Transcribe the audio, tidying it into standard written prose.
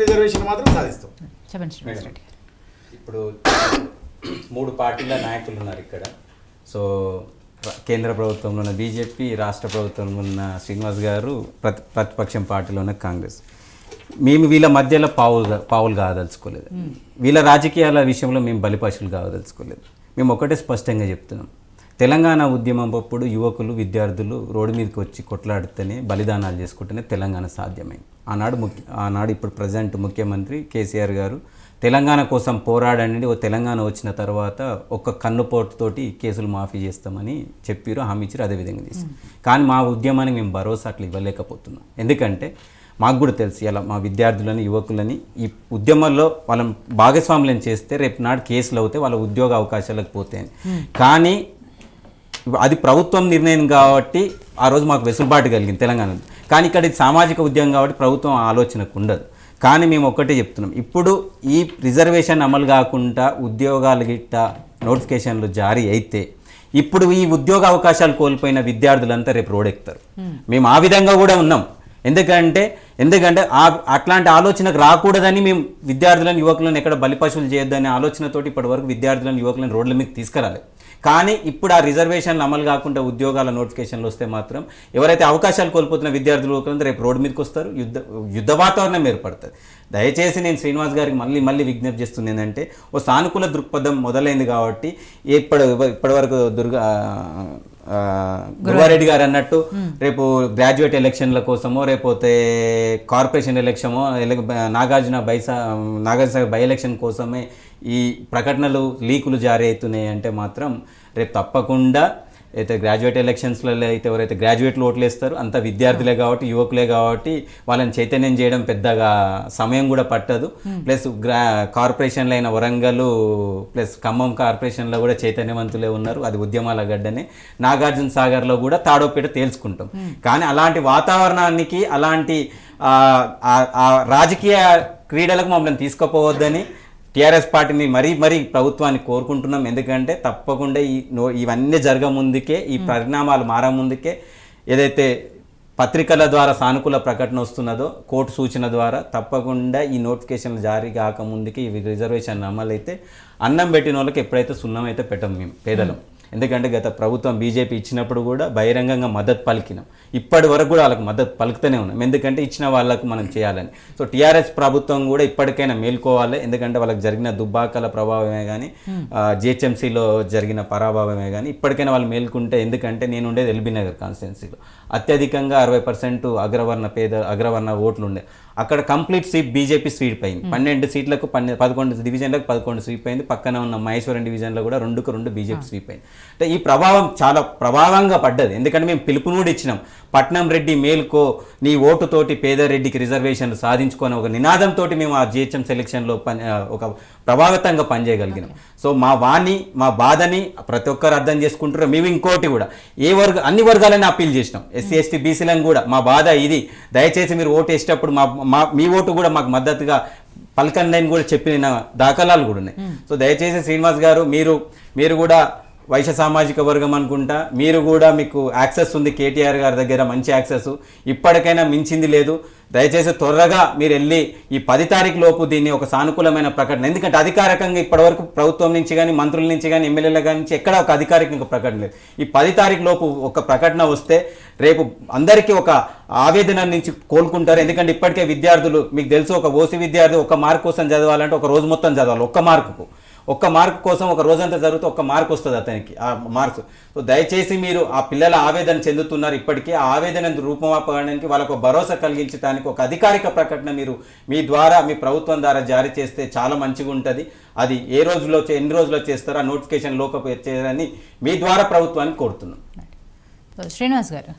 Reservation మాత్రం సాధిస్తాం. చెప్పండి. ఇప్పుడు 3 పార్టీల నాయకులు ఉన్నారు ఇక్కడ. సో కేంద్ర ప్రభుత్వంలో ఉన్న బీజేపీ, రాష్ట్ర ప్రభుత్వంలో ఉన్న శ్రీనివాస్ గారు, ప్రతిపక్షం పార్టీలో ఉన్న కాంగ్రెస్. మేము వీళ్ళ మధ్యలో పావులు కాదలుచుకోలేదు. వీళ్ళ రాజకీయాల విషయంలో మేము బలిపశువులు కాదలుచుకోలేదు. మేము ఒకటే స్పష్టంగా చెప్తున్నాం. తెలంగాణ ఉద్యమం అప్పుడు యువకులు, విద్యార్థులు రోడ్డు మీదకి వచ్చి కొట్లాడితేనే, బలిదానాలు చేసుకుంటేనే తెలంగాణ సాధ్యమైంది. ఆనాడు ఇప్పుడు ప్రజెంట్ ముఖ్యమంత్రి కేసీఆర్ గారు తెలంగాణ కోసం పోరాడండి, ఓ తెలంగాణ వచ్చిన తర్వాత ఒక్క కన్నుపోటుతోటి కేసులు మాఫీ చేస్తామని చెప్పారు, హామీ ఇచ్చారు, అదేవిధంగా చేస్తాం. కానీ మా ఉద్యమానికి మేము భరోసా అట్లా ఇవ్వలేకపోతున్నాం. ఎందుకంటే మాకు కూడా తెలుసు, ఇలా మా విద్యార్థులని, యువకులని ఈ ఉద్యమంలో వాళ్ళని భాగస్వాములను చేస్తే రేపు నాడు కేసులు అవుతే వాళ్ళ ఉద్యోగ అవకాశాలకు పోతాయని. కానీ అది ప్రభుత్వం నిర్ణయం కాబట్టి ఆ రోజు మాకు వెసులుబాటు కలిగింది తెలంగాణలో. కానీ ఇక్కడ ఇది సామాజిక ఉద్యమం కాబట్టి ప్రభుత్వం ఆలోచనకు ఉండదు. కానీ మేము ఒక్కటే చెప్తున్నాం, ఇప్పుడు ఈ రిజర్వేషన్ అమలు కాకుండా ఉద్యోగాలు గిట్ట నోటిఫికేషన్లు జారీ అయితే ఇప్పుడు ఈ ఉద్యోగ అవకాశాలు కోల్పోయిన విద్యార్థులంతా రేపు రోడెక్కుతారు. మేము ఆ విధంగా కూడా ఉన్నాం. ఎందుకంటే అట్లాంటి ఆలోచనకు రాకూడదని మేము విద్యార్థులను, యువకులను ఎక్కడ బలిపశువులు చేయొద్దనే ఆలోచనతోటి ఇప్పటివరకు విద్యార్థులను, యువకులను రోడ్ల మీద తీసుకురాలేదు. కానీ ఇప్పుడు ఆ రిజర్వేషన్లు అమలు కాకుండా ఉద్యోగాల నోటిఫికేషన్లు వస్తే మాత్రం ఎవరైతే అవకాశాలు కోల్పోతున్న విద్యార్థులు, యువకులంతా రేపు రోడ్డు మీదకి వస్తారు, యుద్ధ వాతావరణం ఏర్పడుతుంది. దయచేసి నేను శ్రీనివాస్ గారికి మళ్ళీ విజ్ఞప్తి చేస్తుంది ఏంటంటే, ఓ సానుకూల దృక్పథం మొదలైంది కాబట్టి ఇప్పటివరకు గురువారెడ్డి గారు అన్నట్టు రేపు గ్రాడ్యుయేట్ ఎలక్షన్ల కోసమో, రేపోతే కార్పొరేషన్ ఎలక్షనో, నాగార్జున బై ఎలక్షన్ కోసమే ఈ ప్రకటనలు, లీకులు జారీ అవుతున్నాయి అంటే మాత్రం రేపు తప్పకుండా అయితే గ్రాడ్యుయేట్ ఎలక్షన్స్లో అయితే ఎవరైతే గ్రాడ్యుయేట్లు ఓట్లు వేస్తారు అంత విద్యార్థులే కాబట్టి, యువకులే కాబట్టి వాళ్ళని చైతన్యం చేయడం పెద్దగా సమయం కూడా పట్టదు. ప్లస్ కార్పొరేషన్లు అయిన వరంగల్ ప్లస్ ఖమ్మం కార్పొరేషన్లో కూడా చైతన్యవంతులే ఉన్నారు. అది ఉద్యమాల గడ్డనే. నాగార్జున సాగర్లో కూడా తాడోపేట తేల్చుకుంటాం. కానీ అలాంటి వాతావరణానికి, అలాంటి రాజకీయ క్రీడలకు మమ్మల్ని తీసుకుపోవద్దని టీఆర్ఎస్ పార్టీని మరీ ప్రభుత్వాన్ని కోరుకుంటున్నాం. ఎందుకంటే తప్పకుండా ఇవన్నీ జరగముందుకే, ఈ పరిణామాలు మారముందుకే ఏదైతే పత్రికల ద్వారా సానుకూల ప్రకటన వస్తున్నదో, కోర్టు సూచన ద్వారా తప్పకుండా ఈ నోటిఫికేషన్లు జారీ కాకముందుకే ఈ రిజర్వేషన్ అమలైతే అన్నం పెట్టిన వాళ్ళకి ఎప్పుడైతే సున్నం అయితే పెట్టం మేము పేదలం. ఎందుకంటే గత ప్రభుత్వం బీజేపీ ఇచ్చినప్పుడు కూడా బహిరంగంగా మద్దతు పలికినాం. ఇప్పటి వరకు కూడా వాళ్ళకి మద్దతు పలుకుతూనే ఉన్నాం. ఎందుకంటే ఇచ్చిన వాళ్ళకు మనం చేయాలని. సో టీఆర్ఎస్ ప్రభుత్వం కూడా ఇప్పటికైనా మేల్కోవాలి. ఎందుకంటే వాళ్ళకి జరిగిన దుబ్బాకల ప్రభావమే కానీ, జిహెచ్ఎంసీలో జరిగిన పరాభావమే కానీ ఇప్పటికైనా వాళ్ళు మేల్కుంటే. ఎందుకంటే నేను ఉండేది ఎల్బీ నగర్ కాన్స్టిట్యున్సీలో, అత్యధికంగా 60% అగ్రవర్ణ ఓట్లు ఉండే. అక్కడ కంప్లీట్ స్వీప్ బీజేపీ స్వీప్ అయింది. 12 సీట్లకు 11 డివిజన్లకు 11 స్వీప్ అయింది. పక్కన ఉన్న మహేశ్వరం డివిజన్లో కూడా 2కు 2 బీజేపీ స్వీప్ అయింది. అంటే ఈ ప్రభావం చాలా ప్రభావంగా పడ్డది. ఎందుకంటే మేము పిలుపును కూడా ఇచ్చినాం, పట్నం రెడ్డి మేల్కో, నీ ఓటుతోటి పేదరెడ్డికి రిజర్వేషన్లు సాధించుకొని ఒక నినాదంతో మేము ఆ జిహెచ్ఎం సెలక్షన్లో ఒక ప్రభావితంగా పనిచేయగలిగినాం. సో మా బాధని ప్రతి ఒక్కరు అర్థం చేసుకుంటారు. మేము ఇంకోటి కూడా అన్ని వర్గాలని అప్పీల్ చేసినాం, ఎస్సీ ఎస్టీ బీసీలను కూడా మా బాధ ఇది, దయచేసి మీరు ఓటు వేసేటప్పుడు మీ ఓటు కూడా మాకు మద్దతుగా పలకండి అని కూడా చెప్పిన దాఖలాలు కూడా ఉన్నాయి. సో దయచేసి శ్రీనివాస్ గారు, మీరు కూడా వైశ్య సామాజిక వర్గం అనుకుంటా, మీరు కూడా మీకు యాక్సెస్ ఉంది, కేటీఆర్ గారి దగ్గర మంచి యాక్సెస్, ఇప్పటికైనా మించింది లేదు. దయచేసి త్వరగా మీరు వెళ్ళి ఈ 10 తారీఖు లోపు దీన్ని ఒక సానుకూలమైన ప్రకటన, ఎందుకంటే అధికారికంగా ఇప్పటివరకు ప్రభుత్వం నుంచి కానీ, మంత్రుల నుంచి కానీ, ఎమ్మెల్యేల నుంచి ఎక్కడ ఒక అధికారికంగా ప్రకటన లేదు. ఈ 10 తారీఖు లోపు ఒక ప్రకటన వస్తే రేపు అందరికీ ఒక ఆవేదన నుంచి కోలుకుంటారు. ఎందుకంటే ఇప్పటికే విద్యార్థులు, మీకు తెలుసు, ఒక ఓసీ విద్యార్థి 1 మార్క్ కోసం చదవాలంటే ఒక రోజు మొత్తం చదవాలి. 1 మార్కు కోసం ఒక రోజంతా జరిగితే 1 మార్క్ వస్తుంది అతనికి, ఆ మార్క్స్. సో దయచేసి మీరు ఆ పిల్లల ఆవేదన చెందుతున్నారు. ఇప్పటికీ ఆ ఆవేదన రూపమాపడానికి, వాళ్ళకు భరోసా కలిగించడానికి ఒక అధికారిక ప్రకటన మీరు మీ ప్రభుత్వం ద్వారా జారీ చేస్తే చాలా మంచిగా ఉంటుంది. అది ఎన్ని రోజుల్లో చేస్తారో ఆ నోటిఫికేషన్ లోకి చేయాలని మీ ద్వారా ప్రభుత్వాన్ని కోరుతున్నాం. శ్రీనివాస్ గారు.